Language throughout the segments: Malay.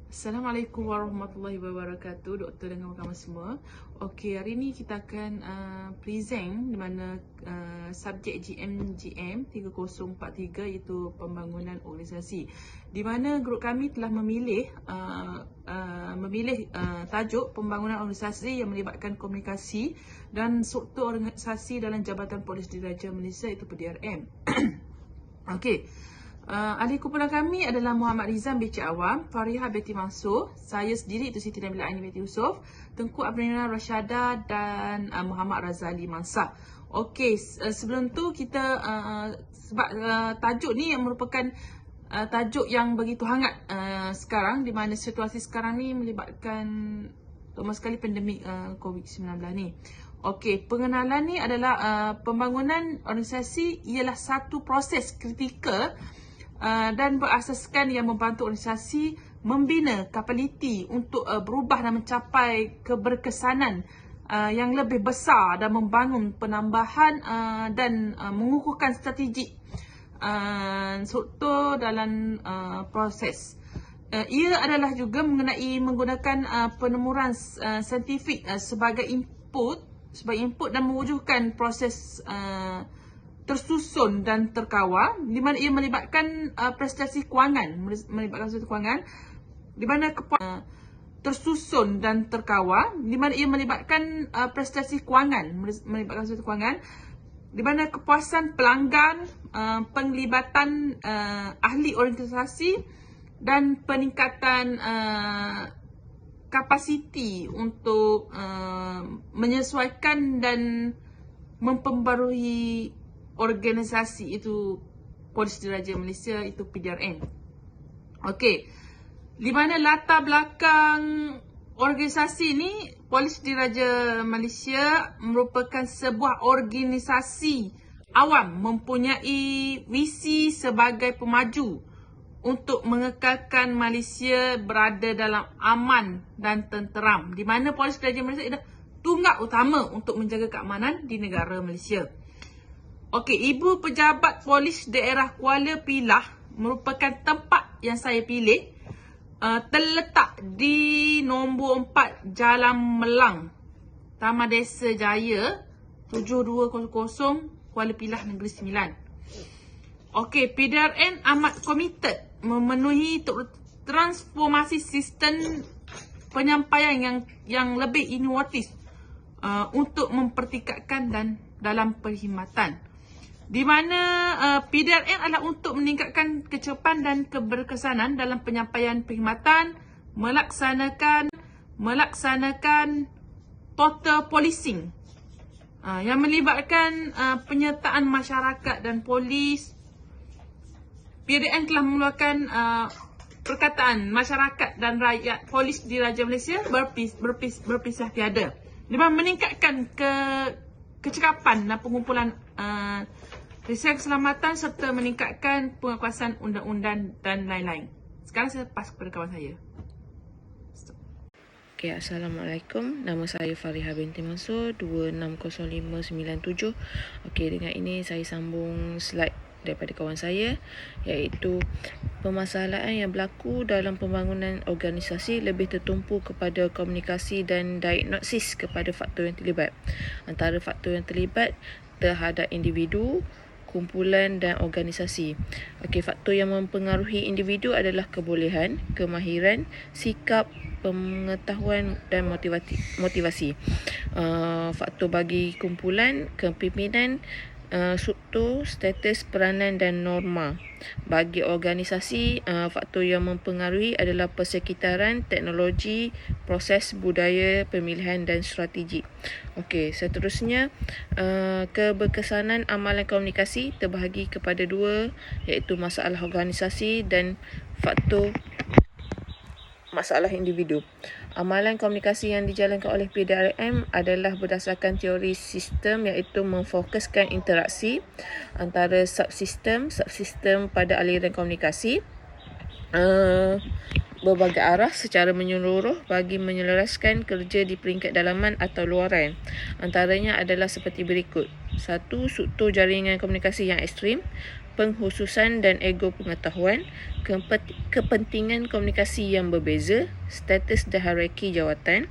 Assalamualaikum warahmatullahi wabarakatuh, doktor dan kawan-kawan semua. Okey, hari ni kita akan present di mana subjek GM 3043 iaitu pembangunan organisasi. Di mana grup kami telah memilih tajuk pembangunan organisasi yang melibatkan komunikasi dan struktur organisasi dalam Jabatan Polis Diraja Malaysia iaitu PDRM. Okey. Ahli kumpulan kami adalah Muhammad Rizam BC Awam, Fariha Betty Mansur, saya sendiri itu Siti Nabila Aini Betty Yusof, Tengku Abdina Rasyada dan Muhammad Razali Mansah. Okey, sebelum tu kita sebab tajuk ni yang merupakan tajuk yang begitu hangat sekarang, di mana situasi sekarang ni melibatkan terutama sekali pandemik COVID-19 ni. Okey, pengenalan ni adalah pembangunan organisasi ialah satu proses kritikal dan berasaskan yang membantu organisasi membina kapabiliti untuk berubah dan mencapai keberkesanan yang lebih besar dan membangun penambahan dan mengukuhkan strategi struktur dalam proses. Ia adalah juga mengenai menggunakan penemuan saintifik sebagai input dan mewujudkan proses tersusun dan terkawal, di mana ia melibatkan prestasi kewangan, di mana tersusun dan terkawal, di mana ia melibatkan prestasi kewangan, di mana kepuasan pelanggan, penglibatan ahli organisasi dan peningkatan kapasiti untuk menyesuaikan dan memperbarui organisasi itu Polis Diraja Malaysia itu PDRM. Okey. Di mana latar belakang organisasi ni, Polis Diraja Malaysia merupakan sebuah organisasi awam mempunyai visi sebagai pemaju untuk mengekalkan Malaysia berada dalam aman dan tenteram, di mana Polis Diraja Malaysia adalah tunggak utama untuk menjaga keamanan di negara Malaysia. Okey, Ibu Pejabat Polis Daerah Kuala Pilah merupakan tempat yang saya pilih, terletak di nombor 4 Jalan Melang, Taman Desa Jaya 7200 Kuala Pilah Negeri Sembilan. Okey, PDRM amat komited memenuhi transformasi sistem penyampaian yang lebih inovatif untuk mempertingkatkan dan dalam perkhidmatan, di mana PDRM adalah untuk meningkatkan kecepatan dan keberkesanan dalam penyampaian perkhidmatan, melaksanakan total policing yang melibatkan penyertaan masyarakat dan polis. PDRM telah mengeluarkan perkataan masyarakat dan rakyat Polis Diraja Malaysia berpisah tiada, di mana meningkatkan kecekapan dan pengumpulan risiko keselamatan serta meningkatkan penguasaan undang-undang dan lain-lain. Sekarang saya pas kepada kawan saya. Okay, Assalamualaikum. Nama saya Fariha binti Mansur, 260597. Okey, dengan ini saya sambung slide daripada kawan saya, iaitu permasalahan yang berlaku dalam pembangunan organisasi lebih tertumpu kepada komunikasi dan diagnosis kepada faktor yang terlibat. Antara faktor yang terlibat terhadap individu, kumpulan dan organisasi. Okey, faktor yang mempengaruhi individu adalah kebolehan, kemahiran, sikap, pengetahuan dan motivasi. Faktor bagi kumpulan, kepimpinan, struktur, status, peranan dan norma. Bagi organisasi, faktor yang mempengaruhi adalah persekitaran, teknologi, proses, budaya, pemilihan dan strategi. Okey, seterusnya keberkesanan amalan komunikasi terbahagi kepada dua, iaitu masalah organisasi dan faktor masalah individu. Amalan komunikasi yang dijalankan oleh PDRM adalah berdasarkan teori sistem, iaitu memfokuskan interaksi antara subsistem pada aliran komunikasi berbagai arah secara menyeluruh bagi menyelaraskan kerja di peringkat dalaman atau luaran. Antaranya adalah seperti berikut. 1. Struktur jaringan komunikasi yang ekstrim. pengkhususan dan ego pengetahuan, kepentingan komunikasi yang berbeza, status dan hierarki jawatan,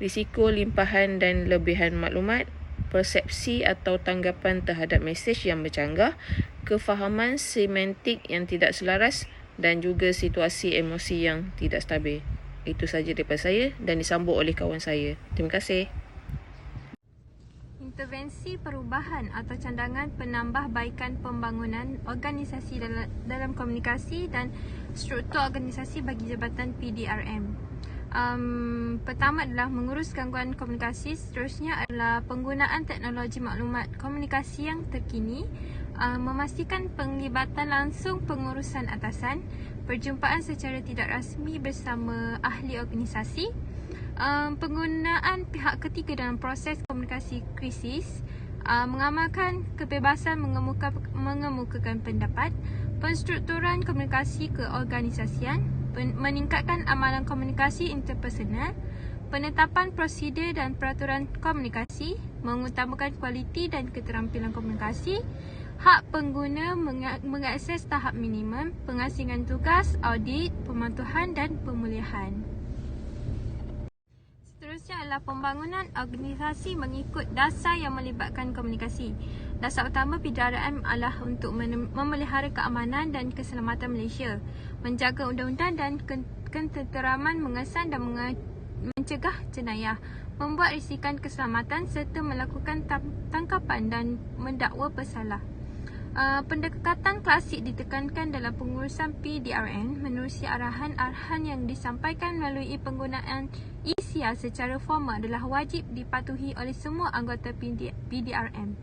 risiko limpahan dan lebihan maklumat, persepsi atau tanggapan terhadap mesej yang bercanggah, kefahaman semantik yang tidak selaras dan juga situasi emosi yang tidak stabil. Itu saja daripada saya dan disambung oleh kawan saya. Terima kasih. Intervensi perubahan atau candangan penambahbaikan pembangunan organisasi dalam komunikasi dan struktur organisasi bagi Jabatan PDRM. Pertama adalah mengurus gangguan komunikasi. Seterusnya adalah penggunaan teknologi maklumat komunikasi yang terkini, memastikan penglibatan langsung pengurusan atasan, perjumpaan secara tidak rasmi bersama ahli organisasi, penggunaan pihak ketiga dalam proses komunikasi krisis, mengamalkan kebebasan mengemukakan pendapat, penstrukturan komunikasi keorganisasian, meningkatkan amalan komunikasi interpersonal, penetapan prosedur dan peraturan komunikasi, mengutamakan kualiti dan keterampilan komunikasi, hak pengguna mengakses tahap minimum, pengasingan tugas, audit, pemantauan dan pemulihan. Seterusnya adalah pembangunan organisasi mengikut dasar yang melibatkan komunikasi. Dasar utama PDRM adalah untuk memelihara keamanan dan keselamatan Malaysia, menjaga undang-undang dan ketenteraman, mengesan dan mencegah jenayah, membuat risikan keselamatan serta melakukan tangkapan dan mendakwa pesalah. Pendekatan klasik ditekankan dalam pengurusan PDRM menerusi arahan-arahan yang disampaikan melalui penggunaan ISIA secara formal adalah wajib dipatuhi oleh semua anggota PDRM.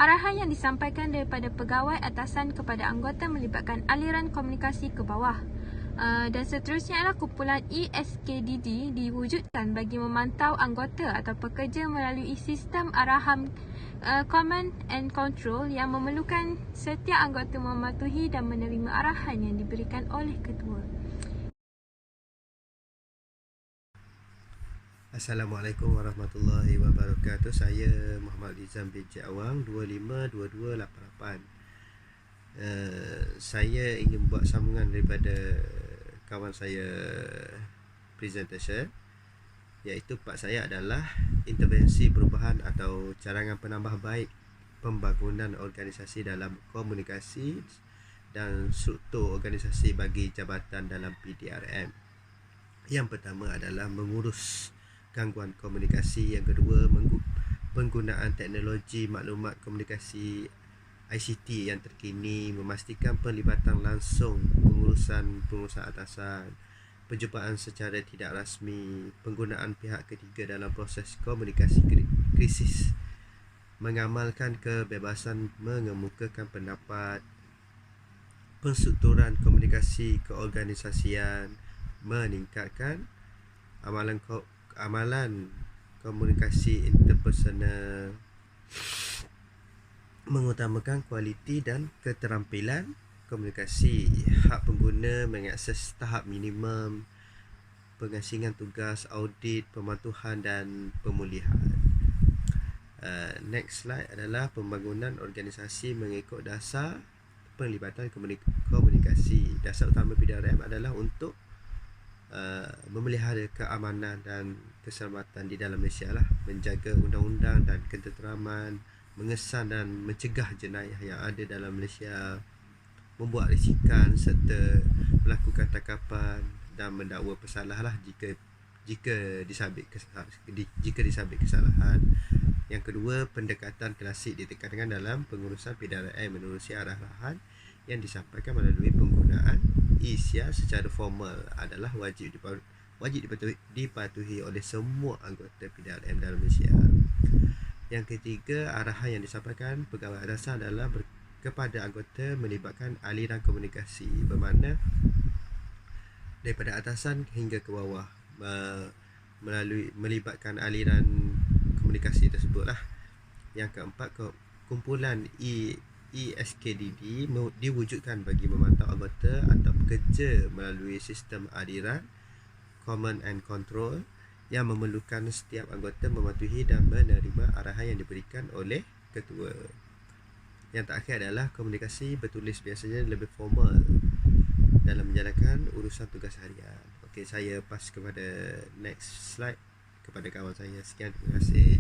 Arahan yang disampaikan daripada pegawai atasan kepada anggota melibatkan aliran komunikasi ke bawah. Dan seterusnya adalah kumpulan ESKDD diwujudkan bagi memantau anggota atau pekerja melalui sistem arahan command and control yang memerlukan setiap anggota mematuhi dan menerima arahan yang diberikan oleh ketua. Assalamualaikum warahmatullahi wabarakatuh. Saya Muhammad Lizam bin Awang, 252288. Saya ingin buat sambungan daripada kawan saya presentation, iaitu part saya adalah intervensi perubahan atau carangan penambahbaik pembangunan organisasi dalam komunikasi dan struktur organisasi bagi jabatan dalam PDRM. Yang pertama adalah mengurus gangguan komunikasi, yang kedua penggunaan teknologi maklumat komunikasi ICT yang terkini, memastikan pelibatan langsung pengurusan atasan, perjumpaan secara tidak rasmi, penggunaan pihak ketiga dalam proses komunikasi krisis, mengamalkan kebebasan mengemukakan pendapat, penstrukturan komunikasi keorganisasian, meningkatkan amalan komunikasi interpersonal, mengutamakan kualiti dan keterampilan komunikasi, hak pengguna mengakses tahap minimum, pengasingan tugas, audit, pemantauan dan pemulihan. Next slide adalah pembangunan organisasi mengikut dasar penglibatan komunikasi. Dasar utama PDRM adalah untuk memelihara keamanan dan keselamatan di dalam Malaysia lah, menjaga undang-undang dan ketenteraman, mengesan dan mencegah jenayah yang ada dalam Malaysia, membuat risikan serta melakukan tangkapan dan mendakwa pesalah lah jika disabit kesalahan. Yang kedua, pendekatan klasik ditekankan dalam pengurusan PDRM menerusi arahan yang disampaikan melalui penggunaan ISIA secara formal adalah wajib dipatuhi oleh semua anggota PDRM dalam Malaysia. Yang ketiga, arahan yang disampaikan pegawai atasan adalah kepada anggota melibatkan aliran komunikasi, bermakna daripada atasan hingga ke bawah, melibatkan aliran komunikasi tersebutlah. Yang keempat, kumpulan ESKDD diwujudkan bagi memantau anggota atau pekerja melalui sistem aliran command and control yang memerlukan setiap anggota mematuhi dan menerima arahan yang diberikan oleh ketua. Yang terakhir adalah komunikasi bertulis, biasanya lebih formal dalam menjalankan urusan tugas harian. Okey, saya pass kepada next slide kepada kawan saya. Sekian, terima kasih.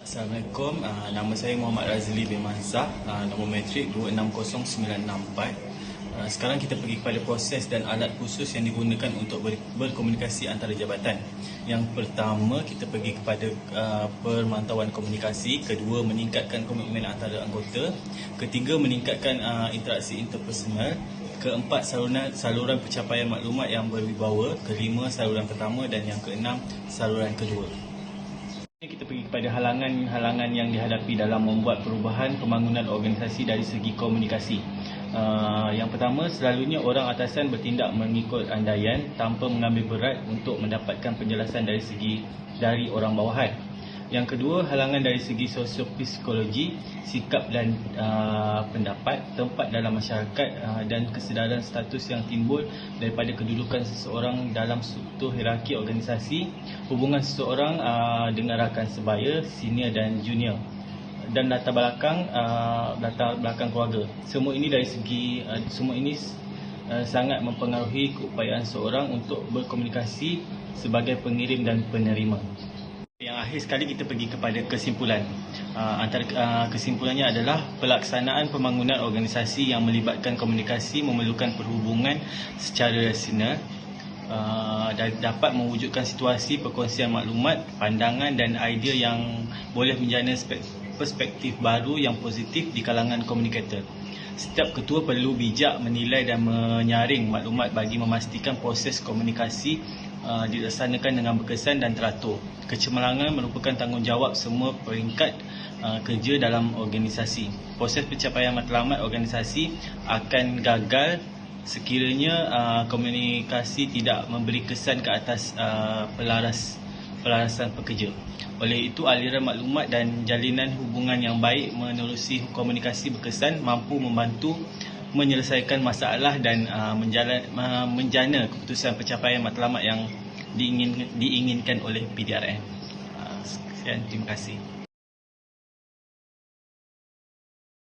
Assalamualaikum, nama saya Muhammad Razli bin Manzah, nombor matrik 260964. Sekarang kita pergi kepada proses dan alat khusus yang digunakan untuk berkomunikasi antara jabatan. Yang pertama, kita pergi kepada pemantauan komunikasi. Kedua, meningkatkan komitmen antara anggota. Ketiga, meningkatkan interaksi interpersonal. Keempat, saluran pencapaian maklumat yang berwibawa. Kelima, saluran pertama. Dan yang keenam, saluran kedua. Kita pergi kepada halangan-halangan yang dihadapi dalam membuat perubahan pembangunan organisasi dari segi komunikasi. Yang pertama, selalunya orang atasan bertindak mengikut andaian tanpa mengambil berat untuk mendapatkan penjelasan dari orang bawahan. Yang kedua, halangan dari segi sosiopsikologi, sikap dan pendapat, tempat dalam masyarakat dan kesedaran status yang timbul daripada kedudukan seseorang dalam struktur hierarki organisasi, hubungan seseorang dengan rakan sebaya, senior dan junior, dan latar belakang keluarga. Semua ini sangat mempengaruhi keupayaan seorang untuk berkomunikasi sebagai pengirim dan penerima. Yang akhir sekali, kita pergi kepada kesimpulan. Antara kesimpulannya adalah pelaksanaan pembangunan organisasi yang melibatkan komunikasi memerlukan perhubungan secara rasional dan dapat mewujudkan situasi perkongsian maklumat, pandangan dan idea yang boleh menjana perspektif baru yang positif di kalangan komunikator. Setiap ketua perlu bijak menilai dan menyaring maklumat bagi memastikan proses komunikasi dilaksanakan dengan berkesan dan teratur. Kecemerlangan merupakan tanggungjawab semua peringkat kerja dalam organisasi. Proses pencapaian matlamat organisasi akan gagal sekiranya komunikasi tidak memberi kesan ke atas pelarasan pekerja. Oleh itu, aliran maklumat dan jalinan hubungan yang baik menerusi komunikasi berkesan mampu membantu menyelesaikan masalah dan menjana keputusan pencapaian matlamat yang diinginkan oleh PDRM. Sekian, terima kasih.